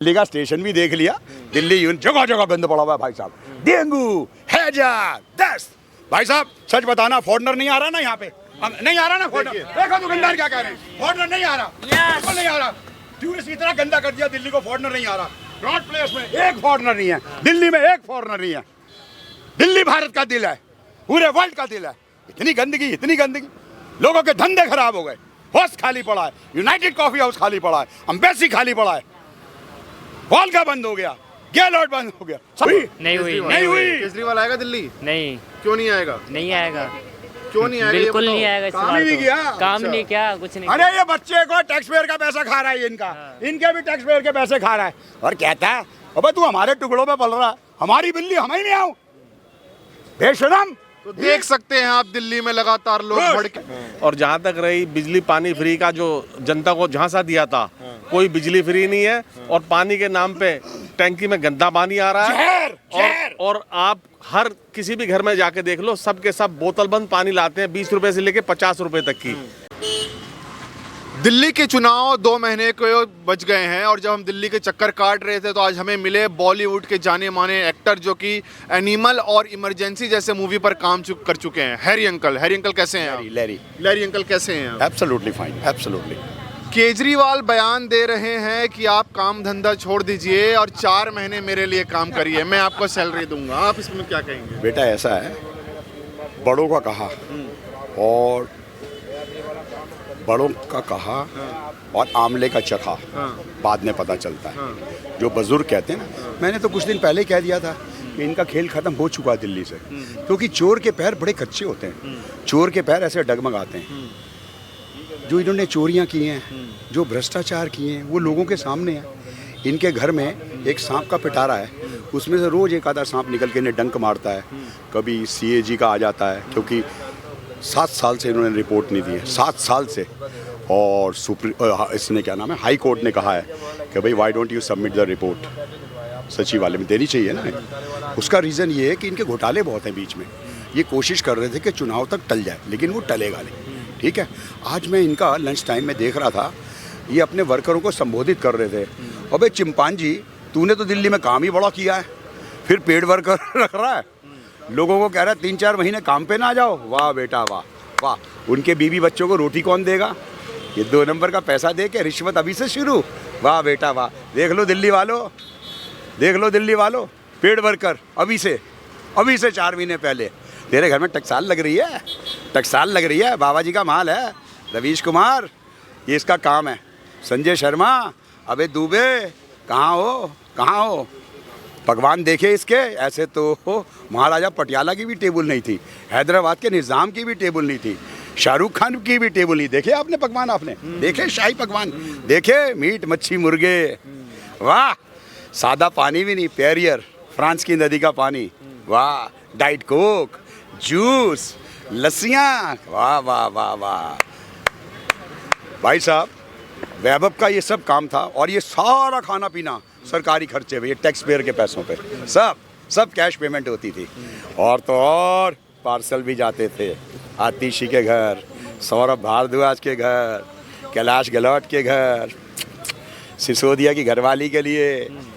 दिल्ली का स्टेशन भी देख लिया। दिल्ली जगह जगह गंद पड़ा हुआ है भाई साहब, डेंगू, हैजा, दस्त। भाई साहब सच बताना, फॉरनर नहीं आ रहा ना यहाँ पे, नहीं आ रहा ना फॉरनर। देखो दुकानदार क्या कह रहे हैं, फॉरनर नहीं आ रहा, बिल्कुल नहीं आ रहा। टूरिस्ट इतना गंदा कर दिया दिल्ली को, फॉरनर नहीं आ रहा। ब्रॉड प्लेस में एक फॉरनर नहीं है, दिल्ली में एक फॉरनर नहीं है। दिल्ली भारत का दिल है, पूरे वर्ल्ड का दिल है। इतनी गंदगी, लोगों के धंधे खराब हो गए। होस्ट खाली पड़ा है, यूनाइटेड कॉफी हाउस खाली पड़ा है, एम्बेसी खाली पड़ा है, हॉल का बंद हो गया, गैलॉर्ड बंद हो गया। सभी नहीं हुई। केजरीवाल आएगा दिल्ली? नहीं, क्यों नहीं आएगा? नहीं आएगा, क्यों नहीं आएगा? बिल्कुल नहीं आएगा। इस काम बार ही नहीं तो किया। काम नहीं किया, कुछ नहीं अरे ये बच्चे को टैक्स पेयर का पैसा खा रहा है, इनका इनके भी टैक्स पेयर के पैसे खा रहा है, और कहता है अबे तू हमारे टुकड़ों में पल रहा है, हमारी बिल्ली हम ही नहीं आऊं, बेशरम। तो देख सकते हैं आप दिल्ली में लगातार लोग भड़के। और जहाँ तक रही बिजली पानी फ्री का, जो जनता को झांसा दिया था, कोई बिजली फ्री नहीं है। और पानी के नाम पे टैंकी में गंदा पानी आ रहा है। और आप हर किसी भी घर में जाके देख लो, सबके सब बोतल बंद पानी लाते हैं, 20 रुपए से लेके 50 रुपए तक की। दिल्ली के चुनाव 2 महीने को बच गए हैं, और जब हम दिल्ली के चक्कर काट रहे थे तो आज हमें मिले बॉलीवुड के जाने माने एक्टर जो कि एनिमल और इमरजेंसी जैसे मूवी पर काम कर चुके हैं। हैरी अंकल कैसे हैं आप? लैरी अंकल कैसे हैं आप? Absolutely fine, absolutely. केजरीवाल बयान दे रहे हैं कि आप काम धंधा छोड़ दीजिए और 4 महीने मेरे लिए काम करिए, मैं आपको सैलरी दूंगा। आप इसमें क्या कहेंगे? बेटा ऐसा है, बड़ों का कहा और बड़ों का कहा और आमले का चखा बाद में पता चलता है। जो बुजुर्ग कहते हैं ना, मैंने तो कुछ दिन पहले कह दिया था कि इनका खेल खत्म हो चुका है दिल्ली से, क्योंकि चोर के पैर बड़े कच्चे होते हैं, चोर के पैर ऐसे डगमगाते हैं। जो इन्होंने चोरियां की हैं, जो भ्रष्टाचार किए हैं, वो लोगों के सामने है। इनके घर में एक सांप का पिटारा है, उसमें से रोज एक आधा सांप निकल के इन्हें डंक मारता है। कभी CAG का आ जाता है, क्योंकि 7 साल से इन्होंने रिपोर्ट नहीं दी है, 7 साल से। और इसने क्या नाम है, हाई कोर्ट ने कहा है कि भाई why don't you submit the report, सचिवालय में देनी चाहिए ना। उसका रीज़न ये है कि इनके घोटाले बहुत हैं बीच में। ये कोशिश कर रहे थे कि चुनाव तक टल जाए, लेकिन वो टलेगा नहीं। ठीक है, आज मैं इनका लंच टाइम में देख रहा था, ये अपने वर्करों को संबोधित कर रहे थे। अबे चिंपांजी, तूने तो दिल्ली में काम ही बड़ा किया है, फिर पेड वर्कर रख रहा है, लोगों को कह रहा है 3-4 महीने काम पे ना जाओ। वाह बेटा वाह वाह। उनके बीवी बच्चों को रोटी कौन देगा? ये 2 नंबर का पैसा दे के रिश्वत अभी से शुरू। वाह बेटा वाह। देख लो दिल्ली वालों, पेड वर्कर अभी से 4 महीने पहले। तेरे घर में टकसाल लग रही है, बाबा जी का माल है। रवीश कुमार, ये इसका काम है। संजय शर्मा, अबे दुबे, कहाँ हो? भगवान देखे इसके, ऐसे तो महाराजा पटियाला की भी टेबल नहीं थी, हैदराबाद के निज़ाम की भी टेबल नहीं थी, शाहरुख खान की भी टेबल नहीं। देखे आपने पकवान, आपने देखे शाही पकवान, देखे मीट मच्छी मुर्गे, वाह। सादा पानी भी नहीं, पेरियर, फ्रांस की नदी का पानी, वाह। डाइट कोक, जूस, लस्सियाँ, वाह वाह वाह वाह। भाई साहब, वैभव का ये सब काम था, और ये सारा खाना पीना सरकारी खर्चे पे, ये टैक्स पेयर के पैसों पे, सब कैश पेमेंट होती थी। और तो और पार्सल भी जाते थे, आतिशी के घर, सौरभ भारद्वाज के घर, कैलाश गहलोत के घर, सिसोदिया की घरवाली के लिए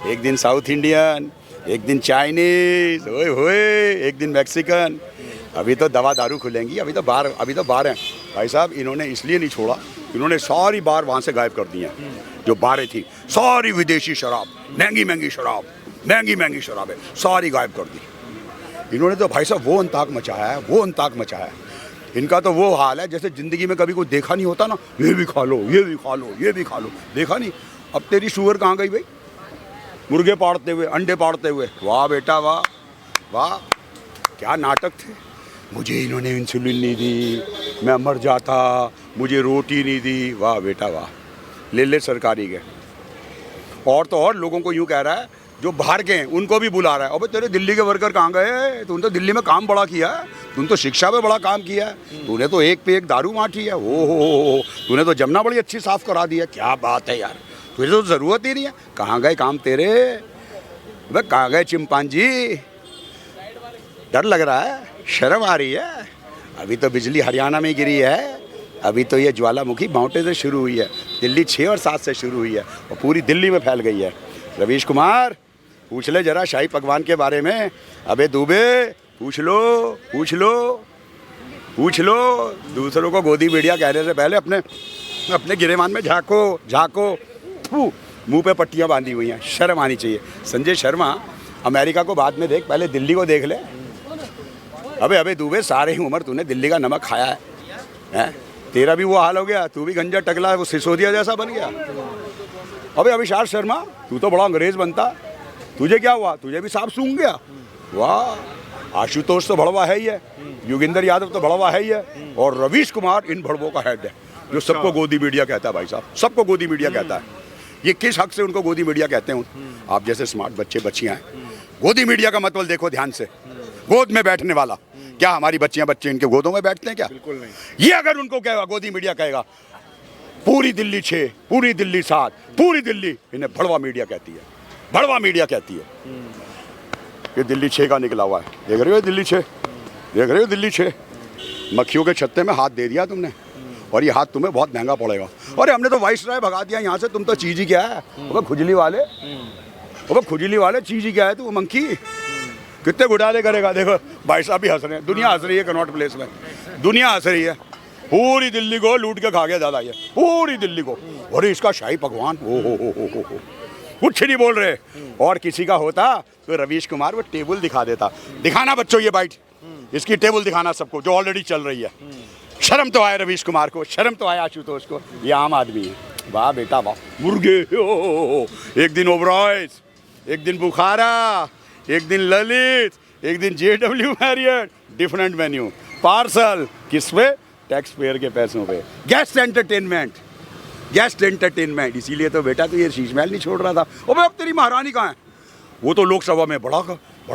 एक दिन साउथ इंडियन, एक दिन चाइनीज, एक दिन मैक्सिकन। अभी तो दवा दारू खुलेंगी, अभी तो बार हैं भाई साहब। इन्होंने इसलिए नहीं छोड़ा, इन्होंने सारी बार वहाँ से गायब कर दी हैं, जो बारें थी, सारी विदेशी शराब, महंगी शराब है, सारी गायब कर दी इन्होंने। तो भाई साहब वो अंताक मचाया है। इनका तो वो हाल है जैसे ज़िंदगी में कभी कोई देखा नहीं होता ना, ये भी खा लो, देखा नहीं। अब तेरी शुगर कहाँ गई भाई? मुर्गे पाड़ते हुए, अंडे पाड़ते हुए, वाह बेटा वाह। क्या नाटक थे। मुझे इन्होंने इंसुलिन नहीं दी, मैं मर जाता, मुझे रोटी नहीं दी, वाह बेटा वाह। ले सरकारी के। और तो और लोगों को यूँ कह रहा है, जो बाहर के हैं उनको भी बुला रहा है, अबे तेरे दिल्ली के वर्कर कहाँ गए? तूने तो दिल्ली में काम बड़ा किया है, तूने तो शिक्षा में बड़ा काम किया है, तूने तो एक पे एक दारू माठी है, हो तूने तो जमुना बड़ी अच्छी साफ करा दी है। क्या बात है यार, तुझे तो ज़रूरत ही नहीं है। कहाँ गए काम तेरे? वह कहाँ गए चिंपांजी? डर लग रहा है, शर्म आ रही है। अभी तो बिजली हरियाणा में गिरी है, अभी तो ये ज्वालामुखी बाउंटे से शुरू हुई है, दिल्ली 6 और 7 से शुरू हुई है और पूरी दिल्ली में फैल गई है। रवीश कुमार पूछ ले जरा शाही पकवान के बारे में। अबे दुबे पूछ लो दूसरों को गोदी मीडिया कहने से पहले अपने गिरेबान में झाँको। मुंह पे पट्टियां बांधी हुई हैं, शर्म आनी चाहिए। संजय शर्मा अमेरिका को बाद में देख, पहले दिल्ली को देख ले। अबे दुबे सारे ही उम्र तूने दिल्ली का नमक खाया है? तेरा भी वो हाल हो गया, तू भी गंजा टकला वो सिसोदिया जैसा बन गया। अबे अभिषार शर्मा तू तो बड़ा अंग्रेज बनता, तुझे क्या हुआ? तुझे भी सांप सूंघ गया? वाह, आशुतोष तो भड़वा है ही है, योगेंद्र यादव तो भड़वा है ही है, और रवीश कुमार इन भड़वों का हेड है जो सबको गोदी मीडिया कहता है। भाई साहब, सबको गोदी मीडिया कहता है। ये किस हक से उनको गोदी मीडिया कहते हैं? आप जैसे स्मार्ट बच्चे बच्चियां हैं। गोदी मीडिया का मतलब देखो ध्यान से, गोद में बैठने वाला। क्या हमारी बच्चियां बच्चे इनके गोदों में बैठते हैं क्या? बिल्कुल नहीं। ये अगर उनको कहेगा, गोदी मीडिया कहेगा, पूरी दिल्ली 6, पूरी दिल्ली 7, पूरी दिल्ली, इन्हें भड़वा मीडिया कहती है, भड़वा मीडिया कहती है। ये दिल्ली 6 का निकला हुआ है, देख रहे हो? दिल्ली 6 देख रहे हो? दिल्ली 6 मक्खियों के छत्ते में हाथ दे दिया तुमने, और ये हाथ तुम्हें बहुत महंगा पड़ेगा। अरे हमने तो वाइसराय भगा दिया यहाँ से, तुम तो चीज ही क्या है? अबे खुजली वाले चीज ही क्या है तू? मंकी कितने घुटाले करेगा? देखो भाई साहब भी हंस रहे हैं, दुनिया हंस रही है कनॉट प्लेस में, दुनिया हंस रही है। पूरी दिल्ली को लूट के खा गया दादा ये, पूरी दिल्ली को। और इसका शाही पकवान हो कुछ नहीं बोल रहे। और किसी का होता तो रवीश कुमार वो टेबल दिखा देता। दिखाना बच्चों ये बाइट, इसकी टेबल दिखाना सबको जो ऑलरेडी चल रही है। शर्म तो आए रवीश कुमार को, शर्म तो आए आशुतोष को। ये आम आदमी है। वाह बेटा वाह, मुर्गे एक दिन ओबरॉयज, एक दिन बुखारा, एक दिन ललित, एक दिन JW Marriott, different menu. Parcel किस पे? टैक्स पेयर के पैसों पे। Guest entertainment. इसीलिए तो बेटा तो ये शीश महल नहीं छोड़ रहा था। अबे अब तेरी महारानी कहाँ है? वो तो लोकसभा में बड़ा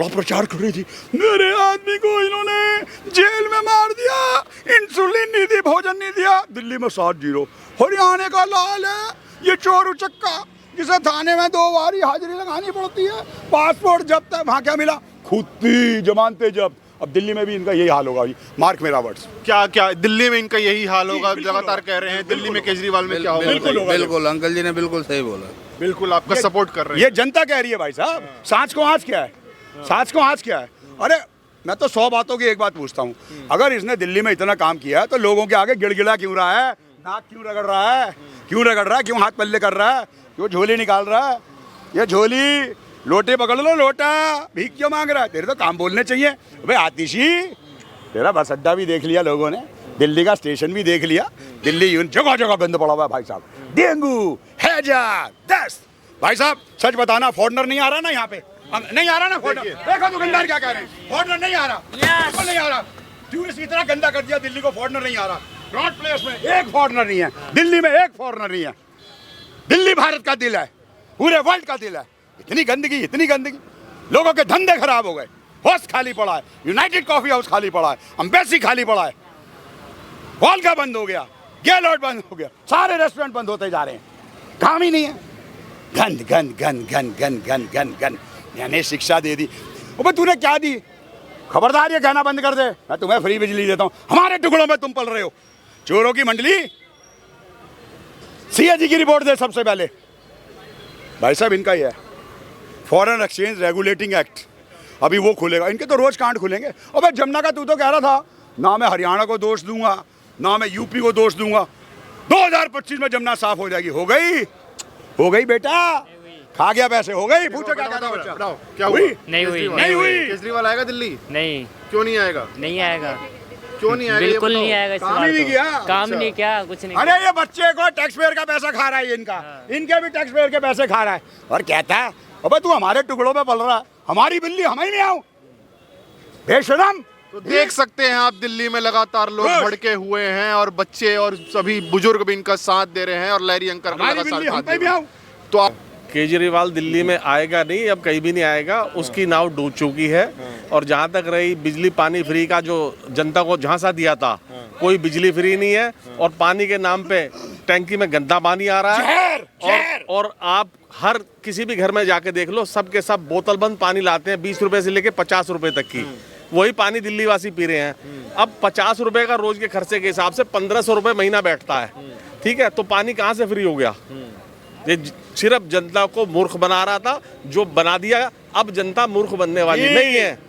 प्रचार कर रही थी। मेरे आदमी को इन्होंने जेल में मार दिया, इंसुलिन नहीं दी, भोजन नहीं दिया। दिल्ली में 7-0। हरियाणा का लाल है ये चोर उचक्का, जिसे थाने में 2 बार हाजिरी लगानी पड़ती है। पासपोर्ट जब्त है, वहाँ क्या मिला? खुद जमानते जब्त। अब दिल्ली में भी इनका यही हाल होगा, मार्क मेरा वर्ड्स। क्या दिल्ली में इनका यही हाल होगा? लगातार कह रहे हैं दिल्ली में केजरीवाल में क्या होगा? बिल्कुल अंकल जी ने बिल्कुल सही बोला। बिल्कुल आपका सपोर्ट कर रहे हैं। ये जनता कह रही है भाई साहब। सांच को आँच क्या है? सांच को आँच क्या है? अरे मैं तो 100 बातों की एक बात पूछता हूँ, अगर इसने दिल्ली में इतना काम किया है तो लोगों के आगे गिड़गिड़ा क्यों रहा है? नाक क्यों रगड़ रहा है? क्यों हाथ पल्ले कर रहा है? क्यों झोली निकाल रहा है? ये झोली, लोटे पकड़ लो, लोटा भीख क्यों मांग रहा है? तेरे तो काम बोलने चाहिए। भाई आतिशी, तेरा बस अड्डा भी देख लिया लोगों ने, दिल्ली का स्टेशन भी देख लिया। दिल्ली यून जगह जगह गंद पड़ा हुआ है भाई साहब। डेंगू, हैजा, दस्त। भाई साहब सच बताना, फॉरनर नहीं आ रहा ना यहाँ पे? नहीं आ रहा ना फॉरनर? देखो दुकानदार क्या कह रहे हैं, फॉरनर नहीं आ रहा, बिल्कुल नहीं आ रहा। टूरिस्ट इतना गंदा कर दिया दिल्ली को, फॉरनर नहीं आ रहा। नॉर्थ प्लेस में एक फॉरनर नहीं है, दिल्ली में एक फॉरनर नहीं है। दिल्ली भारत का दिल है, पूरे वर्ल्ड का दिल है। इतनी गंदगी, लोगों के धंधे खराब हो गए, होस्ट खाली पड़ा है, यूनाइटेड कॉफी हाउस खाली पड़ा है, एम्बेसी खाली पड़ा है, वॉल्गा बंद हो गया, गेलॉट बंद हो गया, सारे रेस्टोरेंट बंद होते जा रहे हैं, काम ही नहीं है। गंद। यानी शिक्षा दे दी। अबे तूने क्या दी? खबरदार ये कहना बंद कर दे, मैं तुम्हें फ्री बिजली देता हूँ। हमारे टुकड़ों में तुम पल रहे हो। चोरों की मंडली, CAG की रिपोर्ट दे सबसे पहले। भाई साहब इनका ही है फॉरेन एक्सचेंज रेगुलेटिंग एक्ट, अभी वो खुलेगा। इनके तो रोज कांड खुलेंगे। अबे जमुना का तू तो कह रहा था ना मैं हरियाणा को दोष दूंगा ना मैं यूपी को दोष दूंगा, 2025 में जमुना साफ हो जाएगी। हो गई बेटा, खा गया पैसे, हो गई। पूछो क्या कहता बच्चा? क्या हुई? नहीं हुई। केजरीवाल आएगा दिल्ली? नहीं। क्यों नहीं आएगा? नहीं आएगा। क्यों नहीं आएगा? बिल्कुल नहीं आएगा। काम ही नहीं किया। काम नहीं किया, कुछ नहीं। अरे ये बच्चे को टैक्स पेयर का पैसा खा रहा है, इनके भी टैक्स पेयर के पैसे खा रहा है, और कहता है अबे तू हमारे टुकड़ों में पल रहा है, हमारी बिल्ली हमें नहीं आऊं, बेशरम। तो देख सकते हैं आप दिल्ली में लगातार लोग भड़के हुए हैं, और बच्चे और सभी बुजुर्ग भी इनका साथ दे रहे हैं, और लहरी अंकल हमारी बिल्ली हम पे भी आऊं। तो आप केजरीवाल दिल्ली में आएगा नहीं, अब कहीं भी नहीं आएगा, उसकी नाव डूब चुकी है। और जहाँ तक रही बिजली पानी फ्री का, जो जनता को झांसा दिया था, कोई बिजली फ्री नहीं है, और पानी के नाम पे टैंकी में गंदा पानी आ रहा है। और आप हर किसी भी घर में जाके देख लो, सब के सब बोतल बंद पानी लाते हैं, 20 रुपए से लेके 50 रुपए तक की। वही पानी दिल्ली वासी पी रहे हैं। अब 50 रुपए का रोज के खर्चे के हिसाब से 1500 रुपए महीना बैठता है, ठीक है? तो पानी कहाँ से फ्री हो गया? ये सिर्फ जनता को मूर्ख बना रहा था, जो बना दिया। अब जनता मूर्ख बनने वाली नहीं है।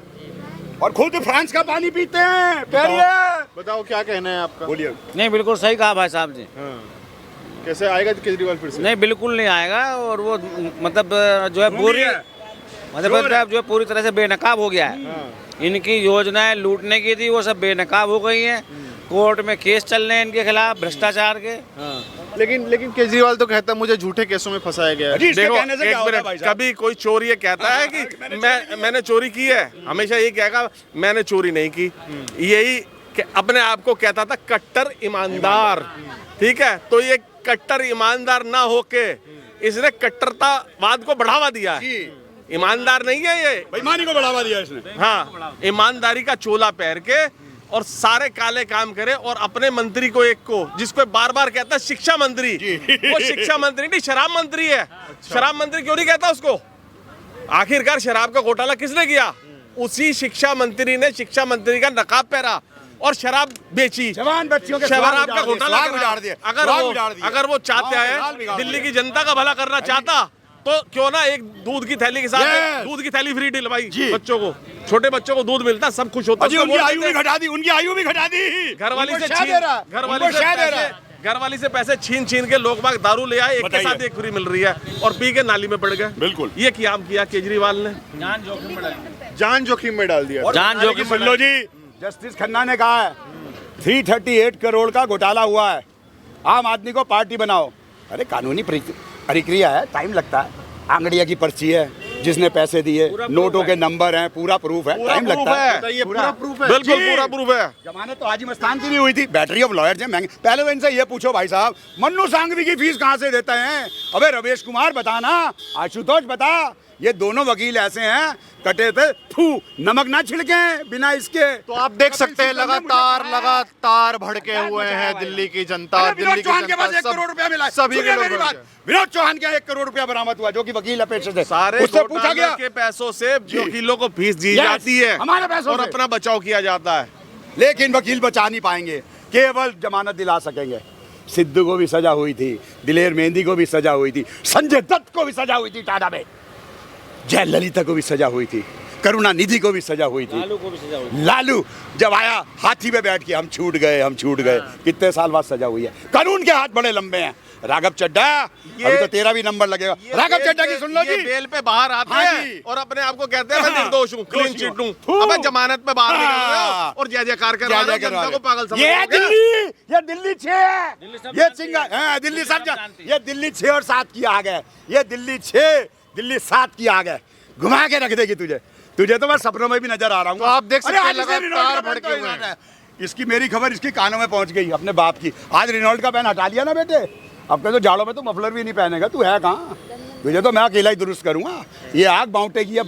और खुद फ्रांस का पानी पीते हैं पैरिए। बताओ क्या कहना है आपका? बोलिए। नहीं बिल्कुल सही कहा भाई साहब जी। कैसे आएगा केजरीवाल फिर से? नहीं बिल्कुल नहीं आएगा। और वो मतलब जो है पूरी मतलब जो है पूरी तरह से बेनकाब हो गया है। इनकी योजनाएं लूटने की थी, वो सब बेनकाब हो गई हैं। कोर्ट में केस चल रहे हैं इनके खिलाफ भ्रष्टाचार के। लेकिन केजरीवाल तो कहता है मुझे झूठे केसों में फंसाया गया है। जी, इसके देखो कहने से एक क्या होता है मिनट, भाई साहब? कभी कोई चोर ये कहता है कि मैंने चोरी की है? हमेशा ये कहेगा मैंने चोरी नहीं की। यही अपने आप को कहता था कट्टर ईमानदार। ठीक है, तो ये कट्टर ईमानदार ना होके इसने कट्टरतावाद को बढ़ावा दिया है। ईमानदार नहीं है ये, बेईमानी को बढ़ावा दिया इसने। हाँ, ईमानदारी का चोला पहन के और सारे काले काम करे। और अपने मंत्री को एक को जिसको बार बार कहता है शिक्षा मंत्री, वो शिक्षा मंत्री नहीं शराब मंत्री है। शराब मंत्री क्यों नहीं कहता उसको? आखिरकार शराब का घोटाला किसने किया? उसी शिक्षा मंत्री ने शिक्षा मंत्री का नकाब पहना और शराब बेची। जवान बच्चियों के शराब का घोटाला उजाड़ दिया। अगर वो चाहते हैं दिल्ली की जनता का भला करना चाहता तो क्यों ना एक दूध की थैली के साथ दूध की थैली फ्री दिलवाई बच्चों को। छोटे बच्चों को दूध मिलता, सब खुश होता। उनकी आयु भी घटा दी, उनकी आयु भी घटा दी। घरवाली से पैसे छीन के लोग बाग दारू ले आए, एक के साथ एक फ्री मिल रही है और पी के नाली में पड़ गए। बिल्कुल, ये क्या किया केजरीवाल ने? जान जोखिम में जान जोखिम में डाल दिया। जान जोखिम में। लो जी, जस्टिस खन्ना ने कहा है 338 करोड़ का घोटाला हुआ है, आम आदमी को पार्टी बनाओ। अरे कानूनी प्रक्रिया है, टाइम लगता है। आंगड़िया की पर्ची है, जिसने पैसे दिए, नोटों के नंबर हैं, पूरा प्रूफ है, टाइम लगता है। ये पूरा प्रूफ है। बिल्कुल पूरा प्रूफ है। जमानत तो हाजी मस्तान की भी हुई थी। बैटरी ऑफ लॉयर्स है महंगे। पहले तो इनसे ये पूछो भाई साहब, मन्नू सांघवी की फीस कहाँ से देते हैं? अबे रमेश कुमार बताना, आशुतोष बता। ये दोनों वकील ऐसे हैं कटे थे, फू नमक ना छिड़के बिना इसके। तो आप देख सकते हैं लगातार भड़के हुए हैं दिल्ली की जनता। विनोद चौहान के पास 1 करोड़ रुपया मिला। सभी के लोग विनोद चौहान के 1 करोड़ रुपया बरामद हुआ, जो कि वकील अपेक्षा से सारे उससे पूछा गया के पैसों से वकीलों को फीस दी जाती है, हमारे पैसों और से। अपना बचाव किया जाता है। लेकिन वकील बचा नहीं पाएंगे, केवल जमानत दिला सकेंगे। सिद्धू को भी सजा हुई थी, दिलेर मेहंदी को भी सजा हुई थी, संजय दत्त को भी सजा हुई थी टाटा में, जयललिता को भी सजा हुई थी, करुणानिधि को भी सजा हुई थी, लालू को भी सजा हुई। लालू जब आया हाथी पे बैठ के हम छूट गए। कितने साल बाद सजा हुई है। कानून के हाथ बड़े लंबे हैं। राघव चड्ढा, अभी तो तेरा भी नंबर लगेगा। राघव चड्ढा की सुन लो जी, बेल पे बाहर आते हाँ हैं जी। और अपने आप को कहते हैं मैं निर्दोष हूँ, क्लीन चिट हूँ। फू। अबे जमानत पे बाहर निकल रहे हो हाँ। और जय जयकार कर रहे हो, जनता को पागल समझ ये रहे हो क्या? दिल्ली 6 है। सब ये जानते सिंगा हैं। हाँ, दिल्ली सब जानते हैं। ये दिल्ली 6 और 7 की आ गए। ये दिल्ली 6 दिल्ली 7 की आ गए। घुमा के रख देगी तुझे तो मैं सपनों में भी नजर आ रहा हूँ। तो आप देख सकते हैं अरे आज इसे लगातार रिनॉल्ट का भड़के पेन तो हुए हैं। इसकी मेरी खबर इसकी कानों में पहुंच गई अपने बाप की। आज रिनॉल्ट का पेन हटा लिया ना बेटे, अब कह तो जाड़ों में तो मफलर भी नहीं पहनेगा। तू है कहाँ? तुझे तो मैं अकेला ही दुरुस्त करूंगा। ये आग बाउंटे की है।